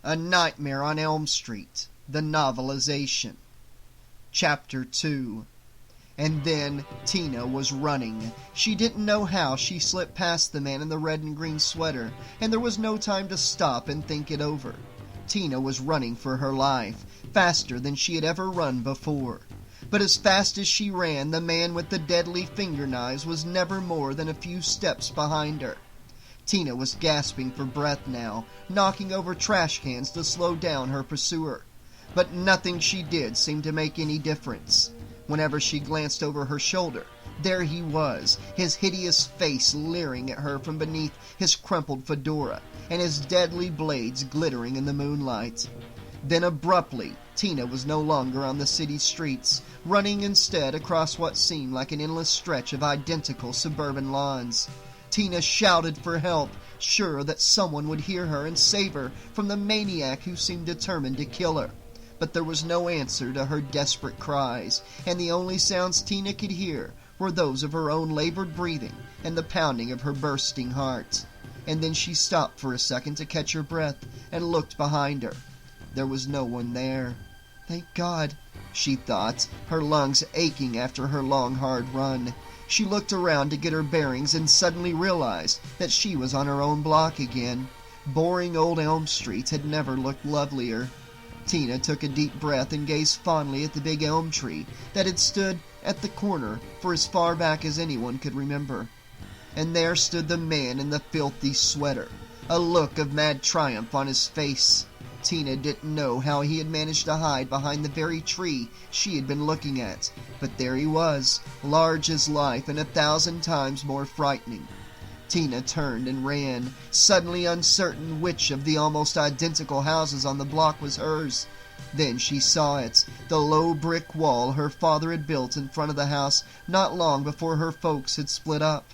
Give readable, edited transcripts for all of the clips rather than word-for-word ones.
A Nightmare on Elm Street, the Novelization. Chapter 2. And then Tina was running. She didn't know how she slipped past the man in the red and green sweater, and there was no time to stop and think it over. Tina was running for her life, faster than she had ever run before. But as fast as she ran, the man with the deadly finger knives was never more than a few steps behind her. Tina was gasping for breath now, knocking over trash cans to slow down her pursuer. But nothing she did seemed to make any difference. Whenever she glanced over her shoulder, there he was, his hideous face leering at her from beneath his crumpled fedora, and his deadly blades glittering in the moonlight. Then abruptly, Tina was no longer on the city streets, running instead across what seemed like an endless stretch of identical suburban lawns. Tina shouted for help, sure that someone would hear her and save her from the maniac who seemed determined to kill her. But there was no answer to her desperate cries, and the only sounds Tina could hear were those of her own labored breathing and the pounding of her bursting heart. And then she stopped for a second to catch her breath and looked behind her. There was no one there. Thank God, she thought, her lungs aching after her long, hard run. She looked around to get her bearings and suddenly realized that she was on her own block again. Boring old Elm Street had never looked lovelier. Tina took a deep breath and gazed fondly at the big elm tree that had stood at the corner for as far back as anyone could remember. And there stood the man in the filthy sweater, a look of mad triumph on his face. Tina didn't know how he had managed to hide behind the very tree she had been looking at, but there he was, large as life and 1,000 times more frightening. Tina turned and ran, suddenly uncertain which of the almost identical houses on the block was hers. Then she saw it, the low brick wall her father had built in front of the house not long before her folks had split up.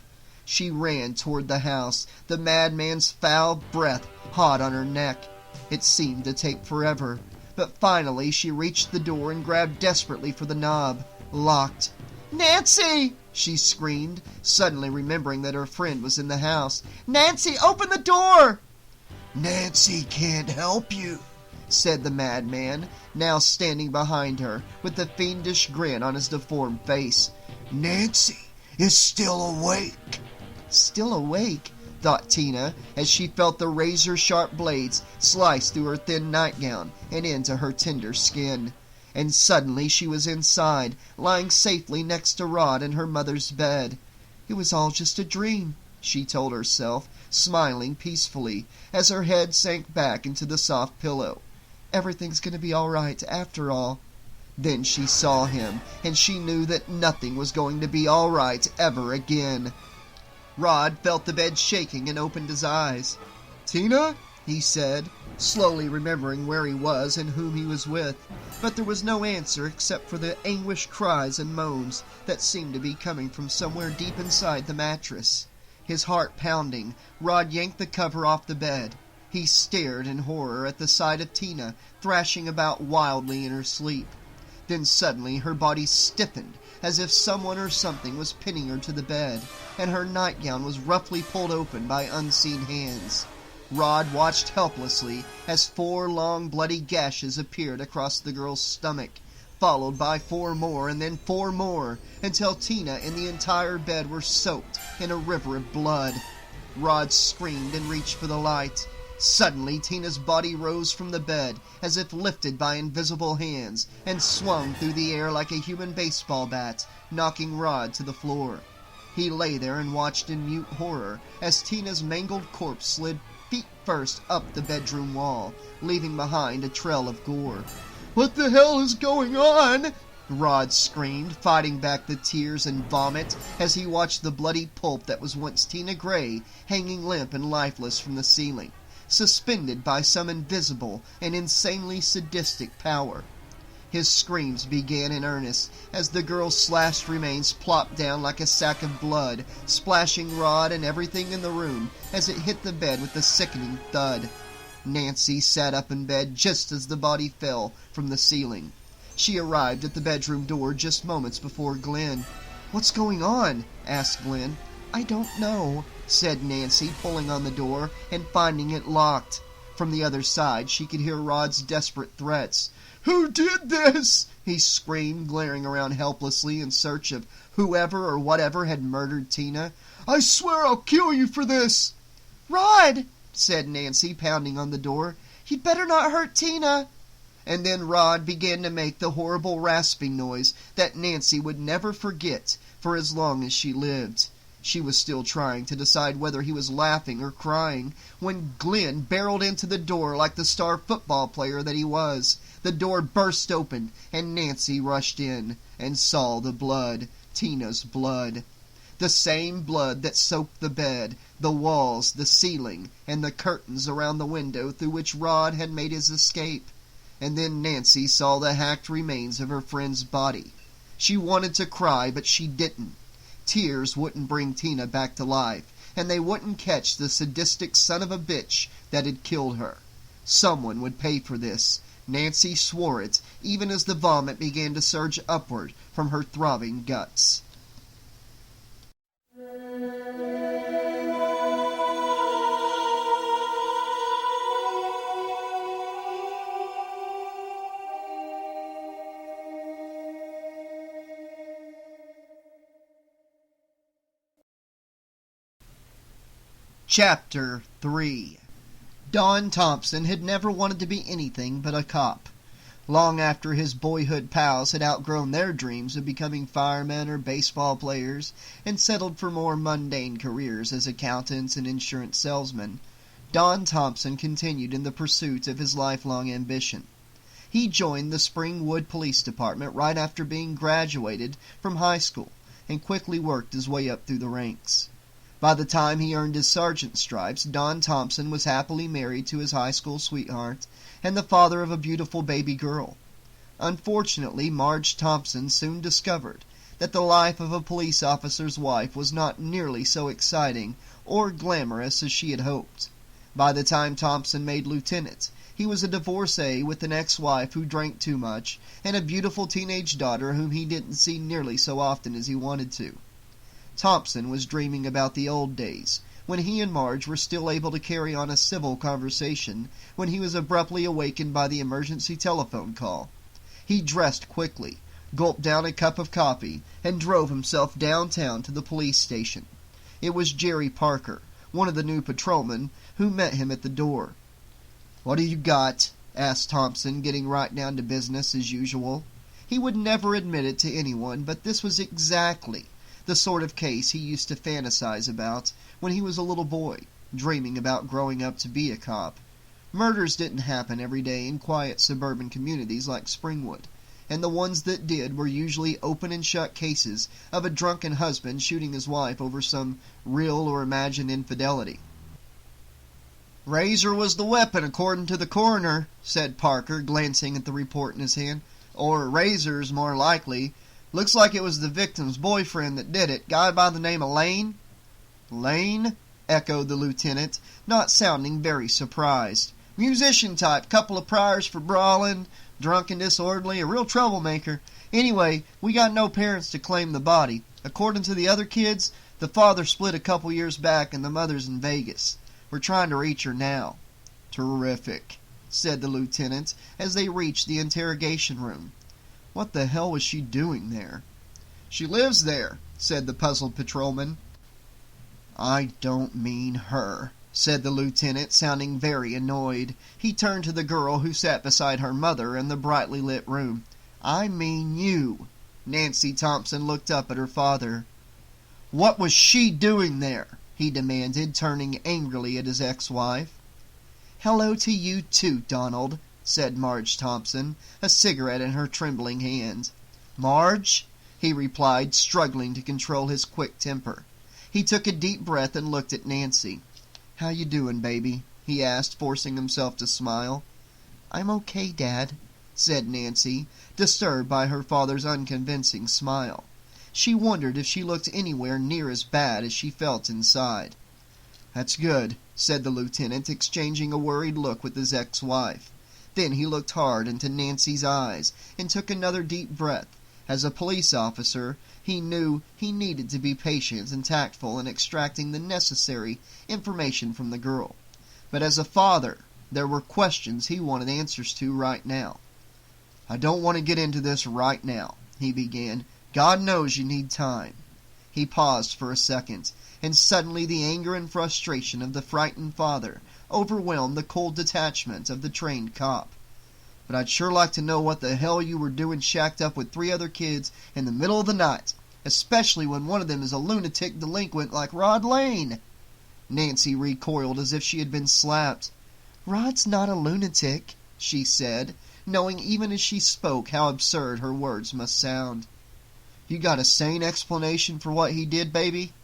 She ran toward the house, the madman's foul breath hot on her neck. It seemed to take forever, but finally she reached the door and grabbed desperately for the knob. Locked. "Nancy!" she screamed, suddenly remembering that her friend was in the house. "Nancy, open the door!" "Nancy can't help you," said the madman, now standing behind her, with a fiendish grin on his deformed face. "Nancy is still awake." Still awake, thought Tina, as she felt the razor-sharp blades slice through her thin nightgown and into her tender skin. And suddenly she was inside, lying safely next to Rod in her mother's bed. It was all just a dream, she told herself, smiling peacefully, as her head sank back into the soft pillow. Everything's going to be all right, after all. Then she saw him, and she knew that nothing was going to be all right ever again. Rod felt the bed shaking and opened his eyes. "Tina?" he said, slowly remembering where he was and whom he was with. But there was no answer except for the anguished cries and moans that seemed to be coming from somewhere deep inside the mattress. His heart pounding, Rod yanked the cover off the bed. He stared in horror at the sight of Tina thrashing about wildly in her sleep. Then suddenly her body stiffened, as if someone or something was pinning her to the bed, and her nightgown was roughly pulled open by unseen hands. Rod watched helplessly as 4 long bloody gashes appeared across the girl's stomach, followed by 4 more and then 4 more, until Tina and the entire bed were soaked in a river of blood. Rod screamed and reached for the light. Suddenly Tina's body rose from the bed, as if lifted by invisible hands, and swung through the air like a human baseball bat, knocking Rod to the floor. He lay there and watched in mute horror as Tina's mangled corpse slid feet first up the bedroom wall, leaving behind a trail of gore. "What the hell is going on?" Rod screamed, fighting back the tears and vomit as he watched the bloody pulp that was once Tina Gray hanging limp and lifeless from the ceiling, suspended by some invisible and insanely sadistic power. His screams began in earnest as the girl's slashed remains plopped down like a sack of blood, splashing Rod and everything in the room as it hit the bed with a sickening thud. Nancy sat up in bed just as the body fell from the ceiling. She arrived at the bedroom door just moments before Glenn. "What's going on?" asked Glenn. "I don't know," said Nancy, pulling on the door and finding it locked. From the other side, she could hear Rod's desperate threats. "Who did this?" he screamed, glaring around helplessly in search of whoever or whatever had murdered Tina. "I swear I'll kill you for this!" "Rod," said Nancy, pounding on the door, "you'd better not hurt Tina." And then Rod began to make the horrible rasping noise that Nancy would never forget for as long as she lived. She was still trying to decide whether he was laughing or crying when Glenn barreled into the door like the star football player that he was. The door burst open, and Nancy rushed in and saw the blood, Tina's blood. The same blood that soaked the bed, the walls, the ceiling, and the curtains around the window through which Rod had made his escape. And then Nancy saw the hacked remains of her friend's body. She wanted to cry, but she didn't. Tears wouldn't bring Tina back to life, and they wouldn't catch the sadistic son of a bitch that had killed her. Someone would pay for this. Nancy swore it, even as the vomit began to surge upward from her throbbing guts. Chapter 3. Don Thompson had never wanted to be anything but a cop. Long after his boyhood pals had outgrown their dreams of becoming firemen or baseball players and settled for more mundane careers as accountants and insurance salesmen, Don Thompson continued in the pursuit of his lifelong ambition. He joined the Springwood Police Department right after being graduated from high school and quickly worked his way up through the ranks. By the time he earned his sergeant's stripes, Don Thompson was happily married to his high school sweetheart and the father of a beautiful baby girl. Unfortunately, Marge Thompson soon discovered that the life of a police officer's wife was not nearly so exciting or glamorous as she had hoped. By the time Thompson made lieutenant, he was a divorcee with an ex-wife who drank too much and a beautiful teenage daughter whom he didn't see nearly so often as he wanted to. Thompson was dreaming about the old days, when he and Marge were still able to carry on a civil conversation, when he was abruptly awakened by the emergency telephone call. He dressed quickly, gulped down a cup of coffee, and drove himself downtown to the police station. It was Jerry Parker, one of the new patrolmen, who met him at the door. "What have you got?" asked Thompson, getting right down to business as usual. He would never admit it to anyone, but this was exactly the sort of case he used to fantasize about when he was a little boy, dreaming about growing up to be a cop. Murders didn't happen every day in quiet suburban communities like Springwood, and the ones that did were usually open and shut cases of a drunken husband shooting his wife over some real or imagined infidelity. "Razor was the weapon, according to the coroner," said Parker, glancing at the report in his hand. "Or razors, more likely. Looks like it was the victim's boyfriend that did it. Guy by the name of Lane?" "Lane?" echoed the lieutenant, not sounding very surprised. "Musician type. Couple of priors for brawling, drunk and disorderly, a real troublemaker. Anyway, we got no parents to claim the body. According to the other kids, the father split a couple years back and the mother's in Vegas. We're trying to reach her now." "Terrific," said the lieutenant as they reached the interrogation room. What the hell was she doing there? "She lives there," said the puzzled patrolman. "I don't mean her," said the lieutenant, sounding very annoyed. He turned to the girl who sat beside her mother in the brightly lit room. "I mean you." Nancy Thompson looked up at her father. "What was she doing there?" he demanded, turning angrily at his ex-wife. "Hello to you too, Donald," said Marge Thompson, a cigarette in her trembling hand. "Marge?" he replied, struggling to control his quick temper. He took a deep breath and looked at Nancy. "How you doing, baby?" he asked, forcing himself to smile. "I'm okay, Dad," said Nancy, disturbed by her father's unconvincing smile. She wondered if she looked anywhere near as bad as she felt inside. "That's good," said the lieutenant, exchanging a worried look with his ex-wife. Then he looked hard into Nancy's eyes and took another deep breath. As a police officer, he knew he needed to be patient and tactful in extracting the necessary information from the girl. But as a father, There were questions he wanted answers to right now. "I don't want to get into this right now," he began. "God knows you need time." He paused for a second, and suddenly the anger and frustration of the frightened father overwhelmed the cold detachment of the trained cop. "But I'd sure like to know what the hell you were doing shacked up with 3 other kids in the middle of the night, especially when one of them is a lunatic delinquent like Rod Lane." Nancy recoiled as if she had been slapped. "Rod's not a lunatic," she said, knowing even as she spoke how absurd her words must sound. "You got a sane explanation for what he did, baby?"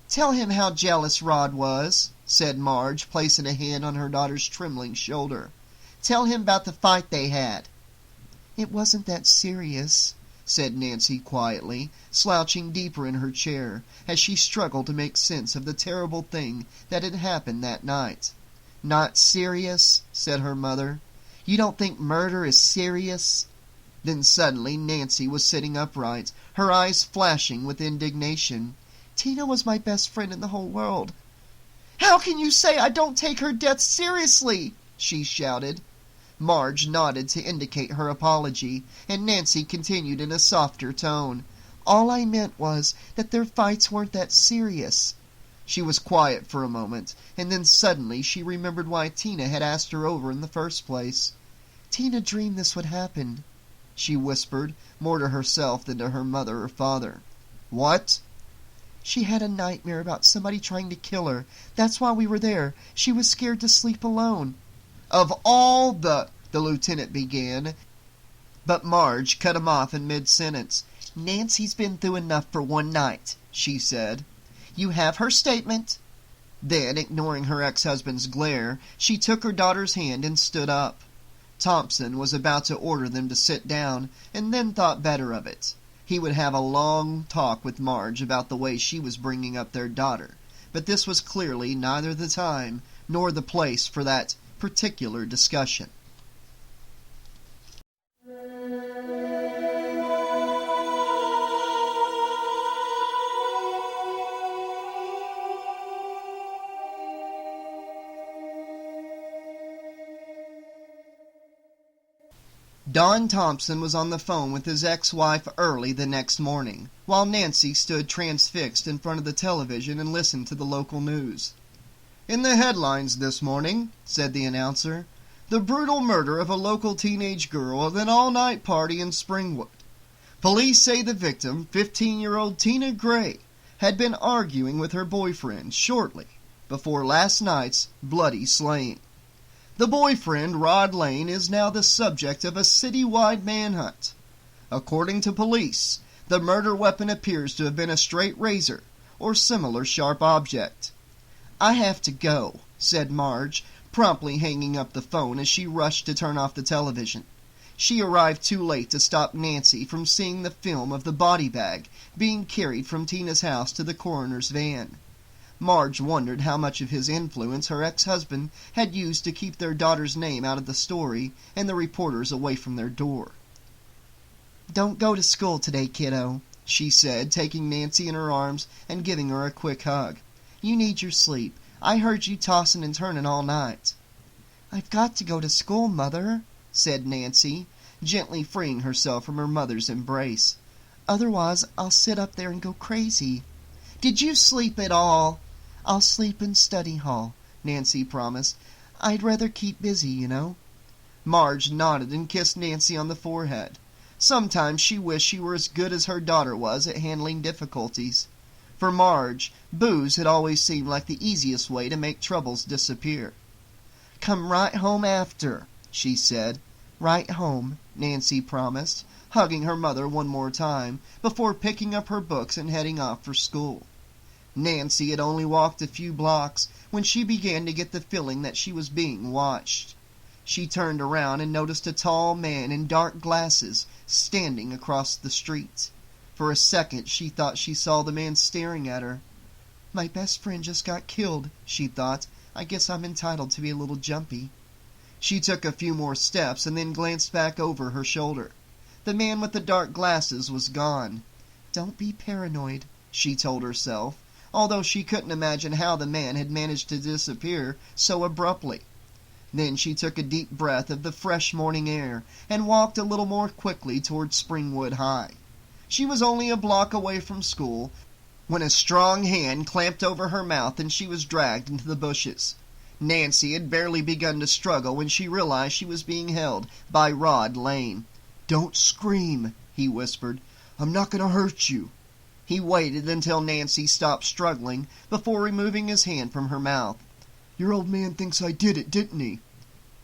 "Tell him how jealous Rod was," said Marge, placing a hand on her daughter's trembling shoulder. "Tell him about the fight they had." "It wasn't that serious," said Nancy quietly, slouching deeper in her chair as she struggled to make sense of the terrible thing that had happened that night. "Not serious?" said her mother. "You don't think murder is serious?" Then suddenly Nancy was sitting upright, her eyes flashing with indignation. "Tina was my best friend in the whole world." "How can you say I don't take her death seriously?" she shouted. Marge nodded to indicate her apology, and Nancy continued in a softer tone. "All I meant was that their fights weren't that serious." She was quiet for a moment, and then suddenly she remembered why Tina had asked her over in the first place. "Tina dreamed this would happen," she whispered, more to herself than to her mother or father. "What?" "She had a nightmare about somebody trying to kill her. That's why we were there. She was scared to sleep alone." "Of all the lieutenant began, but Marge cut him off in mid-sentence. "Nancy's been through enough for one night," she said. "You have her statement." Then, ignoring her ex-husband's glare, she took her daughter's hand and stood up. Thompson was about to order them to sit down, and then thought better of it. He would have a long talk with Marge about the way she was bringing up their daughter, but this was clearly neither the time nor the place for that particular discussion. Don Thompson was on the phone with his ex-wife early the next morning, while Nancy stood transfixed in front of the television and listened to the local news. "In the headlines this morning," said the announcer, "the brutal murder of a local teenage girl at an all-night party in Springwood. Police say the victim, 15-year-old Tina Gray, had been arguing with her boyfriend shortly before last night's bloody slaying. The boyfriend, Rod Lane, is now the subject of a city-wide manhunt. According to police, the murder weapon appears to have been a straight razor or similar sharp object." "I have to go," said Marge, promptly hanging up the phone as she rushed to turn off the television. She arrived too late to stop Nancy from seeing the film of the body bag being carried from Tina's house to the coroner's van. Marge wondered how much of his influence her ex-husband had used to keep their daughter's name out of the story and the reporters away from their door. "Don't go to school today, kiddo," she said, taking Nancy in her arms and giving her a quick hug. "You need your sleep. I heard you tossing and turning all night." "I've got to go to school, Mother," said Nancy, gently freeing herself from her mother's embrace. "Otherwise I'll sit up there and go crazy." "Did you sleep at all?" "I'll sleep in study hall," Nancy promised. "I'd rather keep busy, you know." Marge nodded and kissed Nancy on the forehead. Sometimes she wished she were as good as her daughter was at handling difficulties. For Marge, booze had always seemed like the easiest way to make troubles disappear. "Come right home after," she said. "Right home," Nancy promised, hugging her mother one more time before picking up her books and heading off for school. Nancy had only walked a few blocks when she began to get the feeling that she was being watched. She turned around and noticed a tall man in dark glasses standing across the street. For a second she thought she saw the man staring at her. "My best friend just got killed," she thought. "I guess I'm entitled to be a little jumpy." She took a few more steps and then glanced back over her shoulder. The man with the dark glasses was gone. "Don't be paranoid," she told herself, although she couldn't imagine how the man had managed to disappear so abruptly. Then she took a deep breath of the fresh morning air and walked a little more quickly toward Springwood High. She was only a block away from school when a strong hand clamped over her mouth and she was dragged into the bushes. Nancy had barely begun to struggle when she realized she was being held by Rod Lane. "Don't scream," he whispered. "I'm not going to hurt you." He waited until Nancy stopped struggling before removing his hand from her mouth. "Your old man thinks I did it, didn't he?"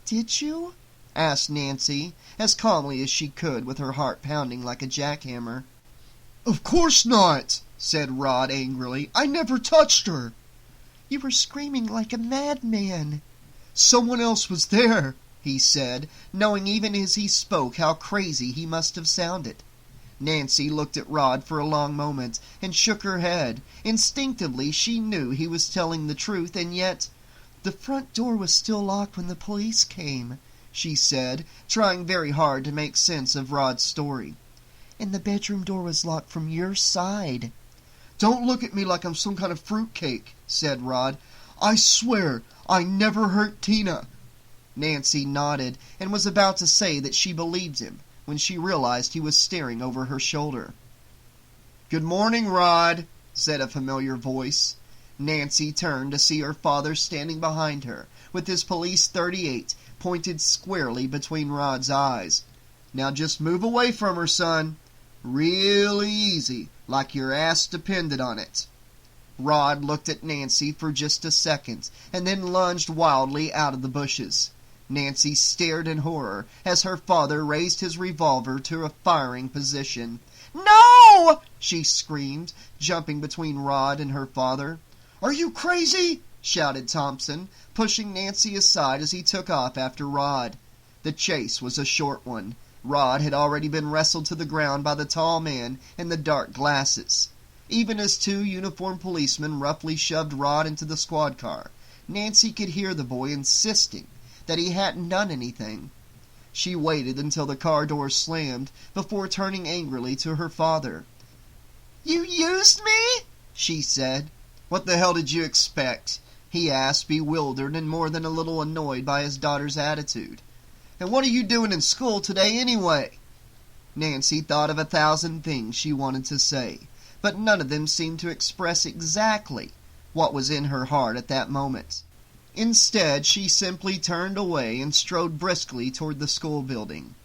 "Did you?" asked Nancy, as calmly as she could, with her heart pounding like a jackhammer. "Of course not," said Rod angrily. "I never touched her." "You were screaming like a madman." "Someone else was there," he said, knowing even as he spoke how crazy he must have sounded. Nancy looked at Rod for a long moment and shook her head. Instinctively she knew he was telling the truth, and yet— "The front door was still locked when the police came," she said, trying very hard to make sense of Rod's story. "And the bedroom door was locked from your side." "Don't look at me like I'm some kind of fruitcake," said Rod. "I swear I never hurt Tina." Nancy nodded and was about to say that she believed him when she realized he was staring over her shoulder. "Good morning, Rod," said a familiar voice. Nancy turned to see her father standing behind her, with his police .38 pointed squarely between Rod's eyes. "Now just move away from her, son. Really easy, like your ass depended on it." Rod looked at Nancy for just a second, and then lunged wildly out of the bushes. Nancy stared in horror as her father raised his revolver to a firing position. "No!" she screamed, jumping between Rod and her father. "Are you crazy?" shouted Thompson, pushing Nancy aside as he took off after Rod. The chase was a short one. Rod had already been wrestled to the ground by the tall man in the dark glasses. Even as two uniformed policemen roughly shoved Rod into the squad car, Nancy could hear the boy insisting that he hadn't done anything. She waited until the car door slammed before turning angrily to her father. "You used me?" she said. "What the hell did you expect?" he asked, bewildered and more than a little annoyed by his daughter's attitude. "And what are you doing in school today anyway?" Nancy thought of 1,000 things she wanted to say, but none of them seemed to express exactly what was in her heart at that moment. Instead, she simply turned away and strode briskly toward the school building.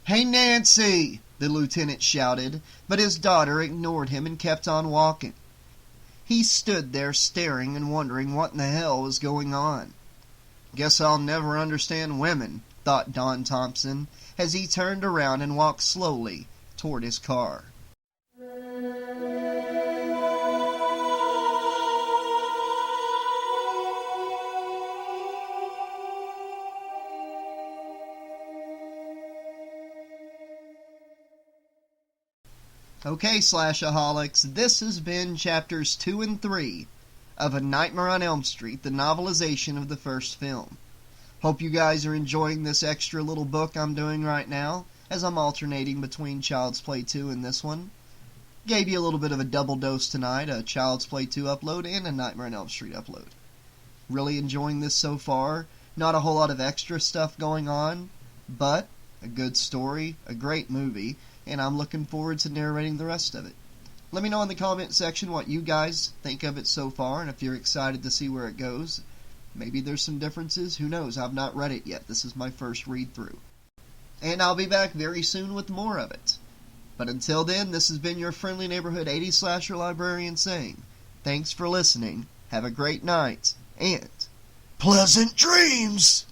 "Hey, Nancy!" the lieutenant shouted, but his daughter ignored him and kept on walking. He stood there staring and wondering what in the hell was going on. "Guess I'll never understand women," thought Don Thompson, as he turned around and walked slowly toward his car. Okay, Slashaholics, this has been chapters 2 and 3 of A Nightmare on Elm Street, the novelization of the first film. Hope you guys are enjoying this extra little book I'm doing right now, as I'm alternating between Child's Play 2 and this one. Gave you a little bit of a double dose tonight, a Child's Play 2 upload and a Nightmare on Elm Street upload. Really enjoying this so far. Not a whole lot of extra stuff going on, but a good story, a great movie, and I'm looking forward to narrating the rest of it. Let me know in the comment section what you guys think of it so far, and if you're excited to see where it goes. Maybe there's some differences, who knows, I've not read it yet, this is my first read through. And I'll be back very soon with more of it. But until then, this has been your friendly neighborhood 80s slasher librarian saying, thanks for listening, have a great night, and pleasant dreams!